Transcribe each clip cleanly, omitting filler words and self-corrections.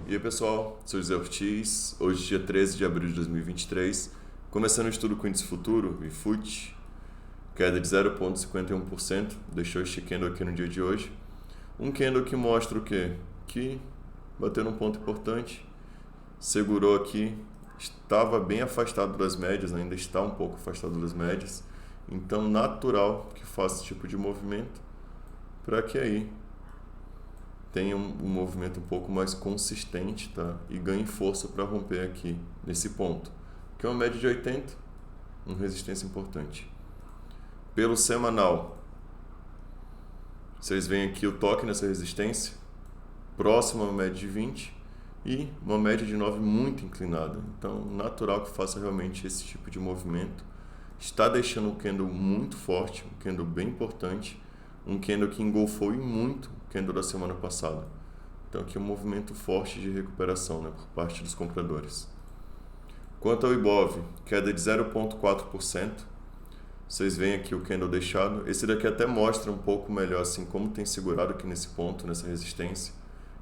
E aí pessoal, sou José Ortiz, hoje dia 13 de abril de 2023, começando o estudo com índice futuro, IFUT, queda de 0,51%, deixou este candle aqui no dia de hoje. Um candle que mostra o quê? Que bateu num ponto importante, segurou aqui, estava bem afastado das médias, ainda está um pouco afastado das médias, então natural que faça esse tipo de movimento para que aí tenha um movimento um pouco mais consistente, tá? E ganhe força para romper aqui nesse ponto, que é uma média de 80, uma resistência importante. Pelo semanal, vocês veem aqui o toque nessa resistência, próximo a uma média de 20 e uma média de 9 muito inclinada. Então, natural que faça realmente esse tipo de movimento. Está deixando um candle muito forte, um candle bem importante, um candle que engolfou em muito o candle da semana passada. Então aqui é um movimento forte de recuperação, né, por parte dos compradores. Quanto ao Ibov, queda de 0,4%. Vocês veem aqui o candle deixado. Esse daqui até mostra um pouco melhor assim como tem segurado aqui nesse ponto, nessa resistência.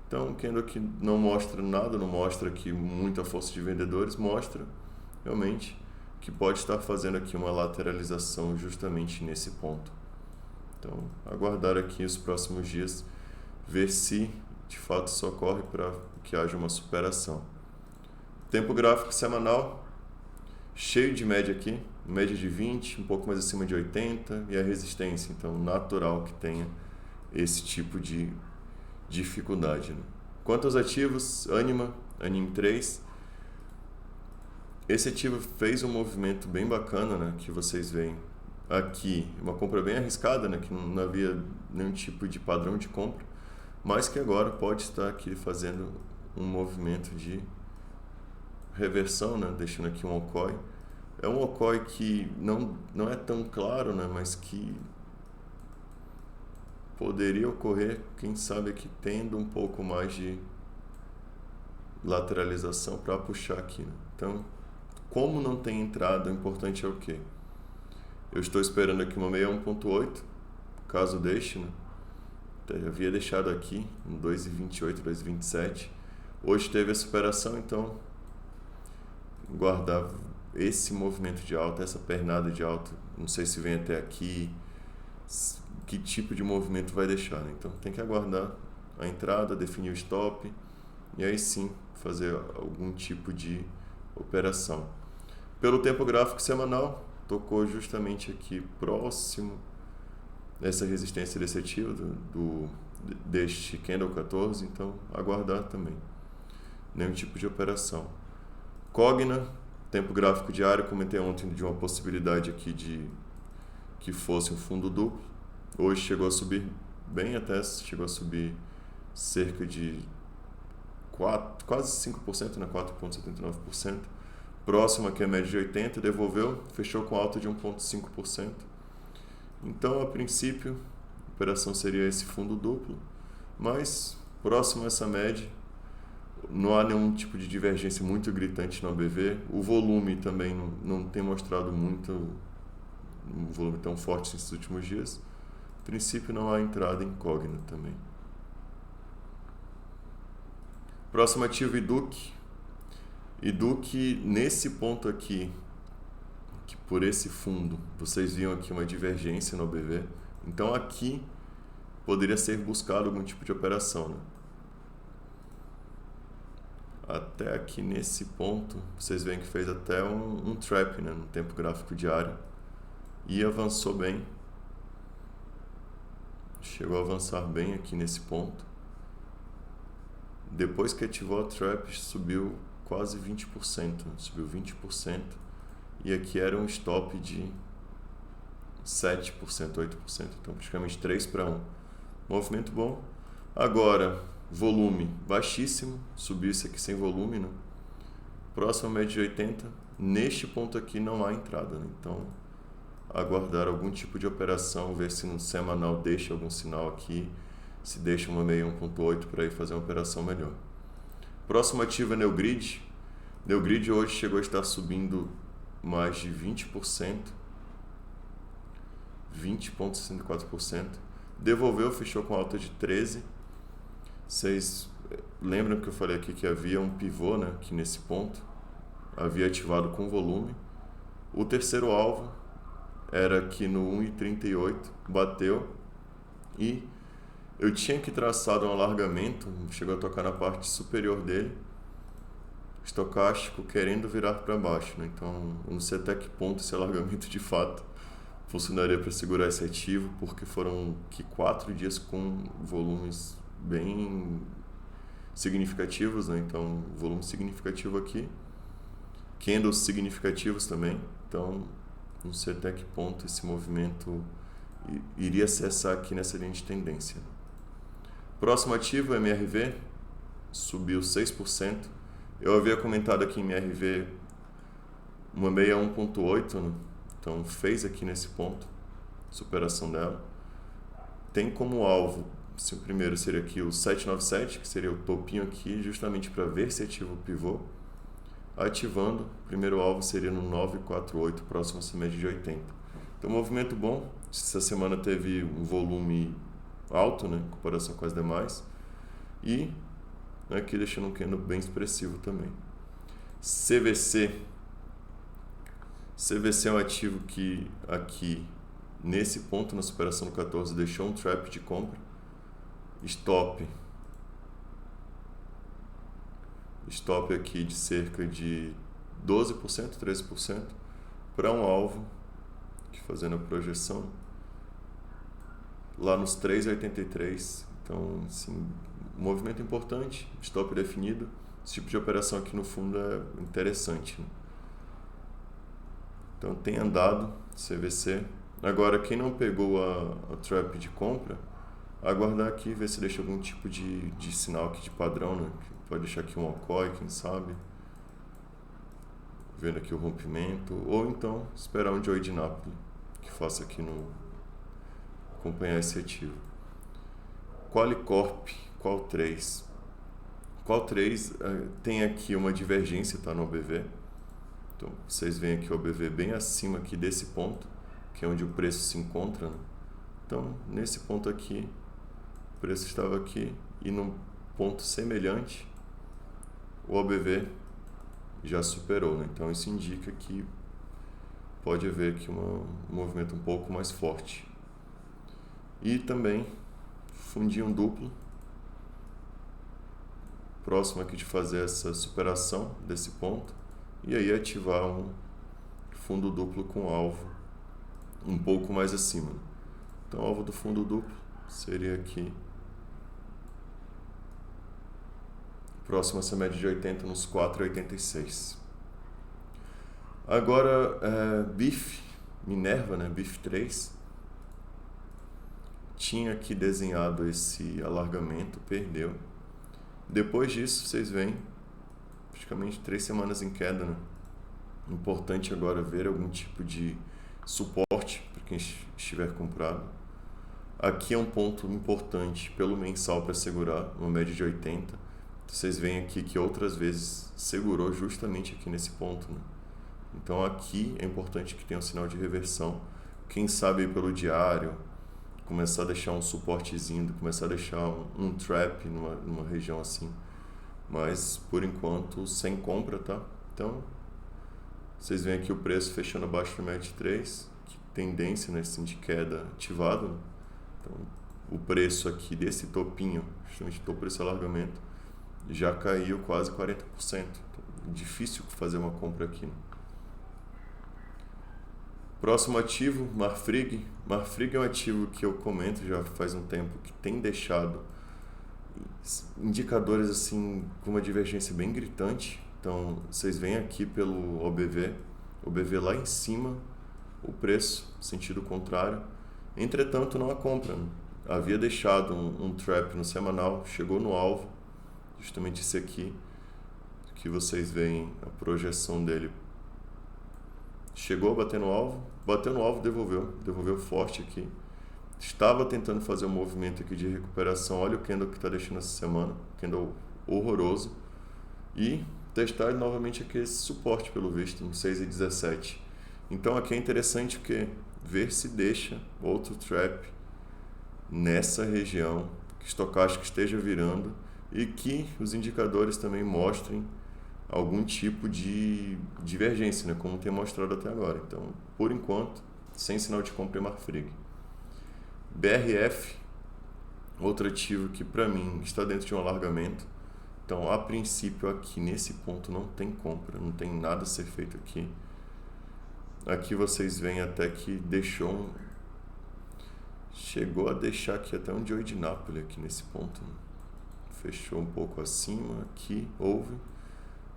Então um candle que não mostra nada, não mostra aqui muita força de vendedores, mostra realmente que pode estar fazendo aqui uma lateralização justamente nesse ponto. Então, aguardar aqui os próximos dias, ver se de fato isso ocorre para que haja uma superação. Tempo gráfico semanal, cheio de média aqui, média de 20, um pouco mais acima de 80 e a resistência, então natural que tenha esse tipo de dificuldade, né? Quanto aos ativos, Anima 3, esse ativo fez um movimento bem bacana, né, que vocês veem aqui, uma compra bem arriscada, né, que não havia nenhum tipo de padrão de compra, mas que agora pode estar aqui fazendo um movimento de reversão, né, deixando aqui um OCOI. É um OCOI que não é tão claro, né, mas que poderia ocorrer, quem sabe aqui tendo um pouco mais de lateralização para puxar aqui, né? Então, como não tem entrada, o importante é o quê? Eu estou esperando aqui uma 61.8, caso deixe, né? Eu havia deixado aqui no 2,28, 2,27. Hoje teve a superação, então guardar esse movimento de alta, essa pernada de alta. Não sei se vem até aqui, que tipo de movimento vai deixar, né? Então tem que aguardar a entrada, definir o stop e aí sim fazer algum tipo de operação. Pelo tempo gráfico semanal, tocou justamente aqui próximo dessa resistência desse ativo deste candle 14, então aguardar também nenhum tipo de operação. Cogna, tempo gráfico diário, comentei ontem de uma possibilidade aqui de que fosse um fundo duplo. Hoje chegou a subir bem até, chegou a subir cerca de quase 5%, né, 4,79%. Próximo aqui a média de 80, devolveu, fechou com alta de 1,5%. Então, a princípio, a operação seria esse fundo duplo, mas próximo a essa média, não há nenhum tipo de divergência muito gritante no ABV. O volume também não tem mostrado muito um volume tão forte nesses últimos dias. A princípio, não há entrada incógnita também. Próximo ativo, IDUC. IDUC, nesse ponto aqui, que por esse fundo, vocês viam aqui uma divergência no ABV. Então aqui poderia ser buscado algum tipo de operação, né? Até aqui nesse ponto, vocês veem que fez até um trap, né, no tempo gráfico diário. E avançou bem. Chegou a avançar bem aqui nesse ponto. Depois que ativou a trap, subiu quase 20%, subiu 20%, e aqui era um stop de 7%, 8%, então praticamente 3-1. Movimento bom. Agora, volume baixíssimo, subiu isso aqui sem volume, né? Próximo média de 80, neste ponto aqui não há entrada, né? Então aguardar algum tipo de operação, ver se no semanal deixa algum sinal aqui, se deixa uma 61.8 para ir fazer uma operação melhor. Próximo ativo é Neogrid. Neogrid hoje chegou a estar subindo mais de 20%, 20,64%. Devolveu, fechou com alta de 13. Vocês lembram que eu falei aqui que havia um pivô, né, aqui nesse ponto, havia ativado com volume. O terceiro alvo era aqui no 1,38, bateu, e eu tinha que traçar um alargamento, chegou a tocar na parte superior dele, estocástico querendo virar para baixo, né? Então eu não sei até que ponto esse alargamento de fato funcionaria para segurar esse ativo, porque foram 4 dias com volumes bem significativos, né? Então volume significativo aqui, candles significativos também, então não sei até que ponto esse movimento iria cessar aqui nessa linha de tendência. Próximo ativo, MRV, subiu 6%. Eu havia comentado aqui em MRV uma meia 1.8, né? Então fez aqui nesse ponto, superação dela. Tem como alvo, o primeiro seria aqui o 797, que seria o topinho aqui, justamente para ver se ativa o pivô. Ativando, o primeiro alvo seria no 948, próximo a essa média de 80. Então, movimento bom. Essa semana teve um volume alto, né, em comparação com as demais. E aqui deixando um candle bem expressivo também. CVC. CVC é um ativo que aqui, nesse ponto, na superação do 14, deixou um trap de compra. Stop aqui de cerca de 12%, 13%, para um alvo, que fazendo a projeção, lá nos 3,83. Então, assim, movimento importante, stop definido. Esse tipo de operação aqui no fundo é interessante, né? Então, tem andado CVC. Agora, quem não pegou a trap de compra, aguardar aqui, ver se deixa algum tipo de sinal aqui de padrão, né? Pode deixar aqui um OCOI, quem sabe. Vendo aqui o rompimento. Ou então, esperar um Joy de Napoli, que faça aqui no acompanhar esse ativo. Qualicorp, Qual3. Qual3 tem aqui uma divergência, tá, no OBV. Então, vocês veem aqui o OBV bem acima aqui desse ponto, que é onde o preço se encontra, né? Então, nesse ponto aqui, o preço estava aqui, e num ponto semelhante, o OBV já superou, né? Então, isso indica que pode haver aqui um movimento um pouco mais forte. E também, fundinho duplo, próximo aqui de fazer essa superação desse ponto, e aí ativar um fundo duplo com alvo um pouco mais acima. Então, o alvo do fundo duplo seria aqui, próximo a essa média de 80, nos 4,86. Agora, BIF, Minerva, né, BIF 3, tinha aqui desenhado esse alargamento, perdeu. Depois disso, vocês veem praticamente 3 semanas em queda, né? Importante agora ver algum tipo de suporte para quem estiver comprado. Aqui é um ponto importante pelo mensal para segurar, uma média de 80. Vocês veem aqui que outras vezes segurou justamente aqui nesse ponto, né? Então aqui é importante que tenha um sinal de reversão. Quem sabe pelo diário, começar a deixar um suportezinho, começar a deixar um trap numa região assim. Mas, por enquanto, sem compra, tá? Então, vocês veem aqui o preço fechando abaixo do média de 3, que tendência, né, assim, de queda ativada, né? Então, o preço aqui desse topinho, justamente topo desse alargamento, já caiu quase 40%. Então, difícil fazer uma compra aqui, né? Próximo ativo, Marfrig. Marfrig é um ativo que eu comento já faz um tempo, que tem deixado indicadores assim com uma divergência bem gritante. Então, vocês veem aqui pelo OBV lá em cima, o preço, sentido contrário. Entretanto, não a compra, né? Havia deixado um trap no semanal, chegou no alvo, justamente esse aqui, que vocês veem a projeção dele. Chegou a bater no alvo, devolveu forte aqui. Estava tentando fazer um movimento aqui de recuperação. Olha o candle que está deixando essa semana, candle horroroso. E testar novamente aqui esse suporte, pelo visto, no 6,17. Então aqui é interessante porque ver se deixa outro trap nessa região, que estocástico esteja virando, e que os indicadores também mostrem algum tipo de divergência, né, como tem mostrado até agora. Então, por enquanto, sem sinal de compra em Marfrig. BRF, outro ativo que para mim está dentro de um alargamento. Então, a princípio aqui nesse ponto não tem compra, não tem nada a ser feito aqui. Aqui vocês veem até que chegou a deixar aqui até um Joy de Nápoles aqui nesse ponto. Fechou um pouco acima, aqui houve,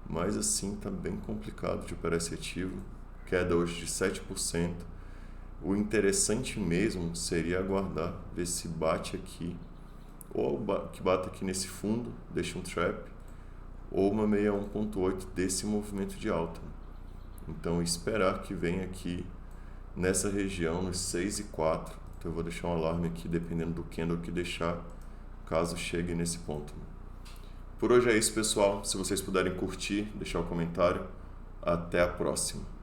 mas assim tá bem complicado de operar esse ativo. Queda hoje de 7%. O interessante mesmo seria aguardar, ver se bate aqui, ou que bata aqui nesse fundo, deixa um trap, ou uma 61.8 desse movimento de alta. Então esperar que venha aqui nessa região, nos 6,4. Então eu vou deixar um alarme aqui, dependendo do candle que deixar, caso chegue nesse ponto. Por hoje é isso, pessoal. Se vocês puderem curtir, deixar um comentário. Até a próxima.